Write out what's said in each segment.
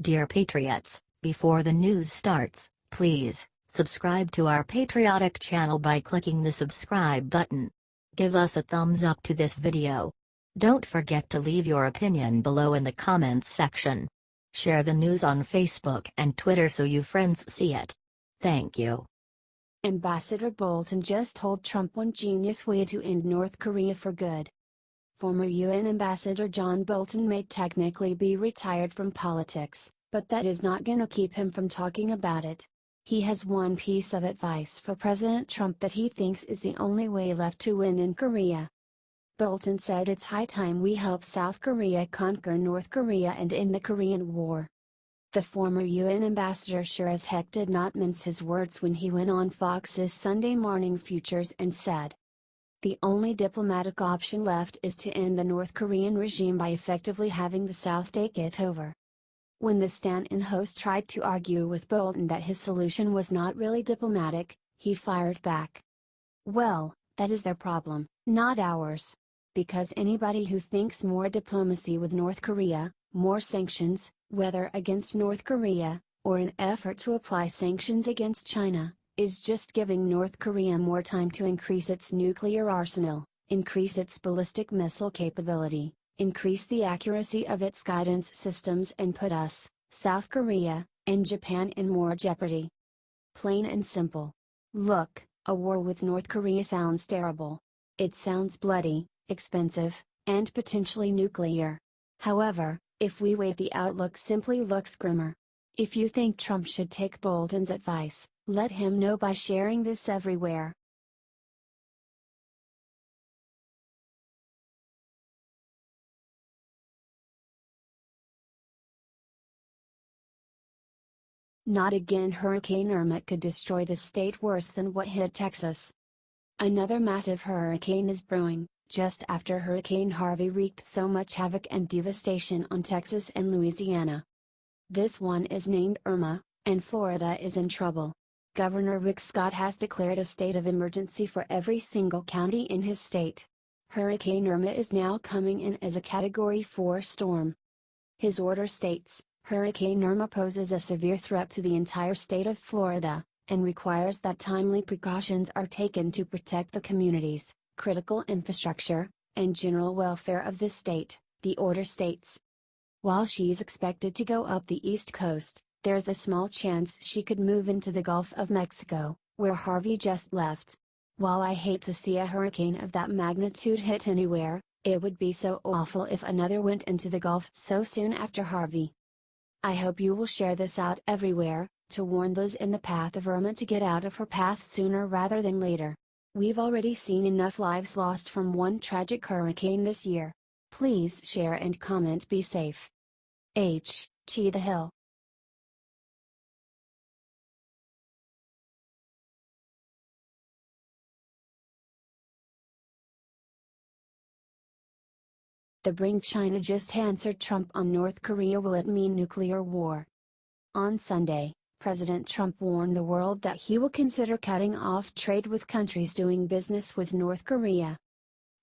Dear Patriots, before the news starts, please subscribe to our patriotic channel by clicking the subscribe button. Give us a thumbs up to this video. Don't forget to leave your opinion below in the comments section. Share the news on Facebook and Twitter so you friends see it. Thank you. Ambassador Bolton just told Trump one genius way to end North Korea for good. Former UN Ambassador John Bolton may technically be retired from politics, but that is not gonna keep him from talking about it. He has one piece of advice for President Trump that he thinks is the only way left to win in Korea. Bolton said it's high time we help South Korea conquer North Korea and end the Korean War. The former UN ambassador sure as heck did not mince his words when he went on Fox's Sunday Morning Futures and said, "The only diplomatic option left is to end the North Korean regime by effectively having the South take it over." When the stand-in host tried to argue with Bolton that his solution was not really diplomatic, he fired back. "Well, that is their problem, not ours. Because anybody who thinks more diplomacy with North Korea, more sanctions, whether against North Korea, or an effort to apply sanctions against China, is just giving North Korea more time to increase its nuclear arsenal, increase its ballistic missile capability, increase the accuracy of its guidance systems and put us, South Korea, and Japan in more jeopardy. Plain and simple. Look, a war with North Korea sounds terrible. It sounds bloody, expensive, and potentially nuclear. However, if we wait, the outlook simply looks grimmer. If you think Trump should take Bolton's advice, let him know by sharing this everywhere. Not again. Hurricane Irma could destroy the state worse than what hit Texas. Another massive hurricane is brewing, just after Hurricane Harvey wreaked so much havoc and devastation on Texas and Louisiana. This one is named Irma, and Florida is in trouble. Governor Rick Scott has declared a state of emergency for every single county in his state. Hurricane Irma is now coming in as a Category 4 storm. His order states, Hurricane Irma poses a severe threat to the entire state of Florida, and requires that timely precautions are taken to protect the communities, critical infrastructure, and general welfare of the state, the order states. While she's expected to go up the East Coast, there's a small chance she could move into the Gulf of Mexico, where Harvey just left. While I hate to see a hurricane of that magnitude hit anywhere, it would be so awful if another went into the Gulf so soon after Harvey. I hope you will share this out everywhere, to warn those in the path of Irma to get out of her path sooner rather than later. We've already seen enough lives lost from one tragic hurricane this year. Please share and comment. Be safe. H.T. The Hill. The brink. China just answered Trump on North Korea. Will it mean nuclear war? On Sunday, President Trump warned the world that he will consider cutting off trade with countries doing business with North Korea.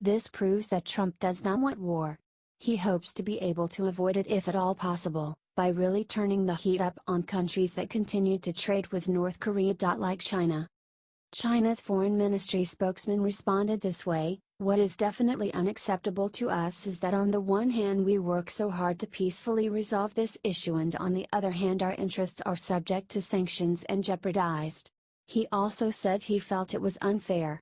This proves that Trump does not want war. He hopes to be able to avoid it if at all possible, by really turning the heat up on countries that continue to trade with North Korea. Like China. China's foreign ministry spokesman responded this way, "What is definitely unacceptable to us is that on the one hand we work so hard to peacefully resolve this issue and on the other hand our interests are subject to sanctions and jeopardized." He also said he felt it was unfair.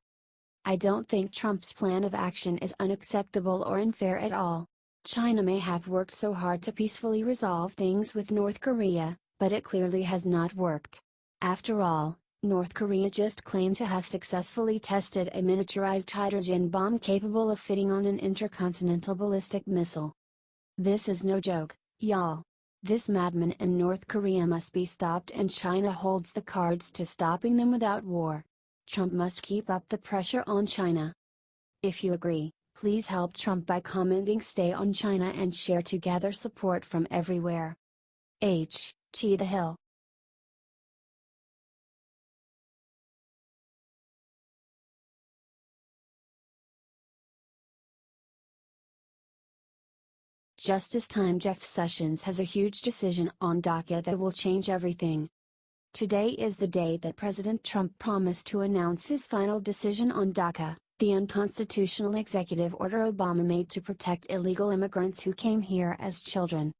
I don't think Trump's plan of action is unacceptable or unfair at all. China may have worked so hard to peacefully resolve things with North Korea, but it clearly has not worked. After all, North Korea just claimed to have successfully tested a miniaturized hydrogen bomb capable of fitting on an intercontinental ballistic missile. This is no joke, y'all. This madman in North Korea must be stopped, and China holds the cards to stopping them without war. Trump must keep up the pressure on China. If you agree, please help Trump by commenting "Stay on China" and share to gather support from everywhere. H.T. The Hill. just as time Jeff Sessions has a huge decision on DACA that will change everything. Today is the day that President Trump promised to announce his final decision on DACA, the unconstitutional executive order Obama made to protect illegal immigrants who came here as children.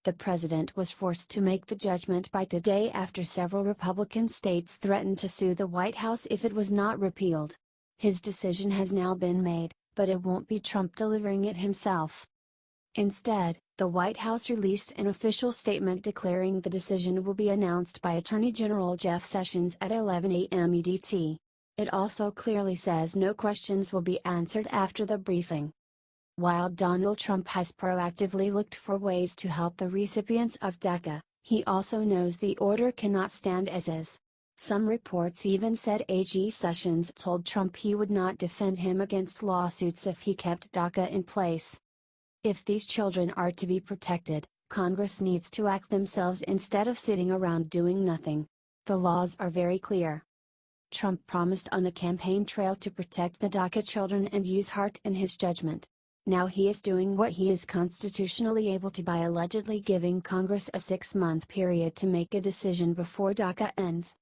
The president was forced to make the judgment by today after several Republican states threatened to sue the White House if it was not repealed. His decision has now been made, but it won't be Trump delivering it himself. Instead, the White House released an official statement declaring the decision will be announced by Attorney General Jeff Sessions at 11 a.m. EDT. It also clearly says no questions will be answered after the briefing. While Donald Trump has proactively looked for ways to help the recipients of DACA, he also knows the order cannot stand as is. Some reports even said AG Sessions told Trump he would not defend him against lawsuits if he kept DACA in place. If these children are to be protected, Congress needs to act themselves instead of sitting around doing nothing. The laws are very clear. Trump promised on the campaign trail to protect the DACA children and use heart in his judgment. Now he is doing what he is constitutionally able to by allegedly giving Congress a 6-month period to make a decision before DACA ends.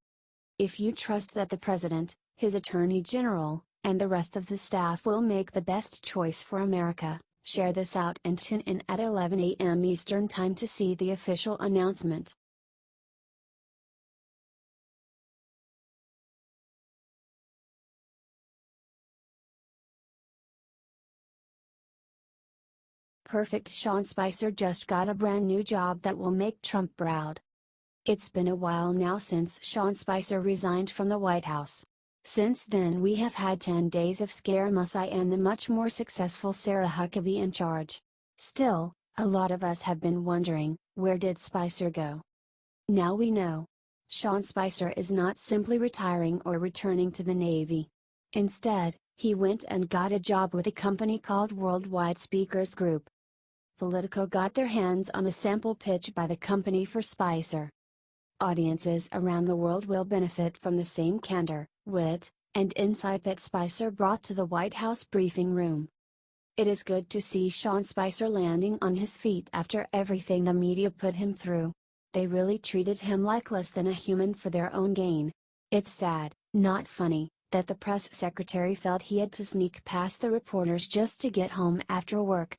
If you trust that the president, his attorney general, and the rest of the staff will make the best choice for America, share this out and tune in at 11 a.m. Eastern Time to see the official announcement. Perfect. Sean Spicer just got a brand new job that will make Trump proud. It's been a while now since Sean Spicer resigned from the White House. Since then we have had 10 days of scaramucci and the much more successful Sarah Huckabee in charge. Still, a lot of us have been wondering, where did Spicer go? Now we know. Sean Spicer is not simply retiring or returning to the Navy. Instead, he went and got a job with a company called Worldwide Speakers Group. Politico got their hands on a sample pitch by the company for Spicer. Audiences around the world will benefit from the same candor, wit, and insight that Spicer brought to the White House briefing room. It is good to see Sean Spicer landing on his feet after everything the media put him through. They really treated him like less than a human for their own gain. It's sad, not funny, that the press secretary felt he had to sneak past the reporters just to get home after work.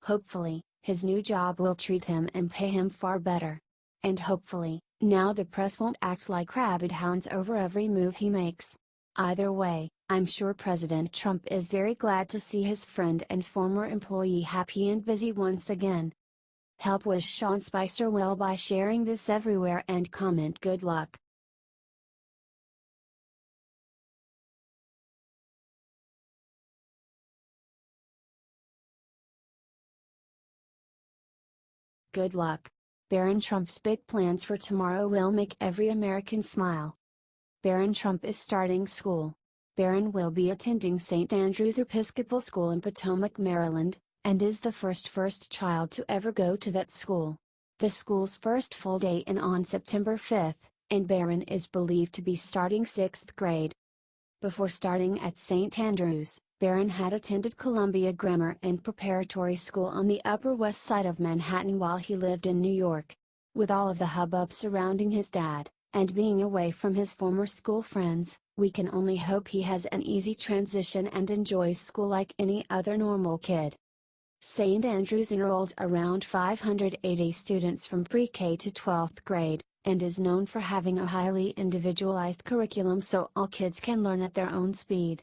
Hopefully, his new job will treat him and pay him far better. And hopefully, now the press won't act like rabid hounds over every move he makes. Either way, I'm sure President Trump is very glad to see his friend and former employee happy and busy once again. Help wish Sean Spicer well by sharing this everywhere and comment good luck. Good luck. Barron. Trump's big plans for tomorrow will make every American smile. Barron. Trump is starting school. Barron will be attending St. Andrew's Episcopal School in Potomac, Maryland, and is the first child to ever go to that school. The school's first full day in on September 5th, and Barron is believed to be starting 6th grade. Before starting at St. Andrew's, Barron had attended Columbia Grammar and Preparatory School on the Upper West Side of Manhattan while he lived in New York. With all of the hubbub surrounding his dad, and being away from his former school friends, we can only hope he has an easy transition and enjoys school like any other normal kid. St. Andrews enrolls around 580 students from pre-K to 12th grade, and is known for having a highly individualized curriculum so all kids can learn at their own speed.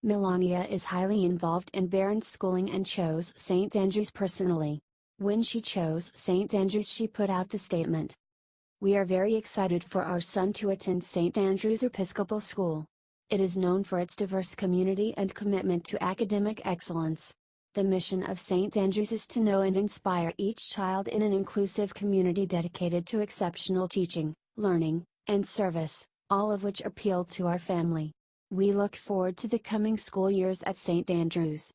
Melania is highly involved in Barron's schooling and chose St. Andrews personally. When she chose St. Andrews, she put out the statement, "We are very excited for our son to attend St. Andrew's Episcopal School. It is known for its diverse community and commitment to academic excellence. The mission of St. Andrews is to know and inspire each child in an inclusive community dedicated to exceptional teaching, learning, and service, all of which appeal to our family. We look forward to the coming school years at St. Andrews."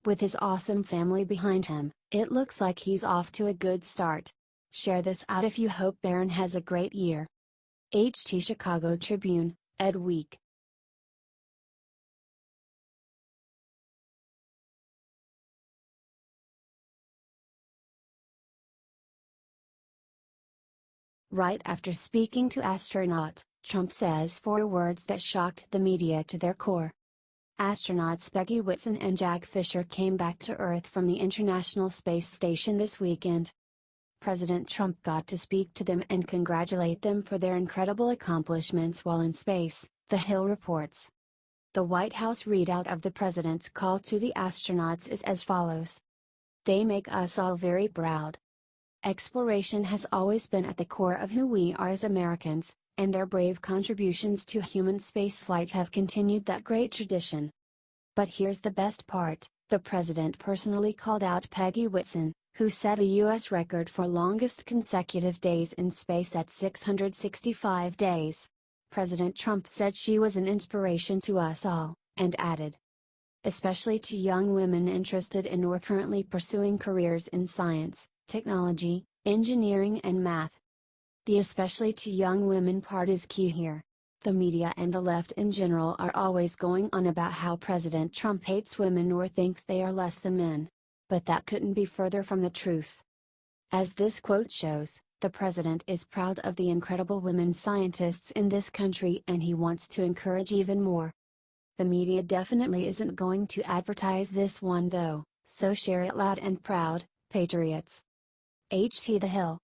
With his awesome family behind him, it looks like he's off to a good start. Share this out if you hope Barron has a great year. HT Chicago Tribune, Ed Week. Right after speaking to Astronaut, Trump says 4 words that shocked the media to their core. Astronauts Peggy Whitson and Jack Fisher came back to Earth from the International Space Station this weekend. President Trump got to speak to them and congratulate them for their incredible accomplishments while in space, The Hill reports. The White House readout of the president's call to the astronauts is as follows. They make us all very proud. Exploration has always been at the core of who we are as Americans, and their brave contributions to human spaceflight have continued that great tradition. But here's the best part, the president personally called out Peggy Whitson, who set a U.S. record for longest consecutive days in space at 665 days. President Trump said she was an inspiration to us all, and added, especially to young women interested in or currently pursuing careers in science, technology, engineering and math. The especially to young women part is key here. The media and the left in general are always going on about how President Trump hates women or thinks they are less than men. But that couldn't be further from the truth. As this quote shows, the president is proud of the incredible women scientists in this country and he wants to encourage even more. The media definitely isn't going to advertise this one though, so share it loud and proud, patriots. HT The Hill.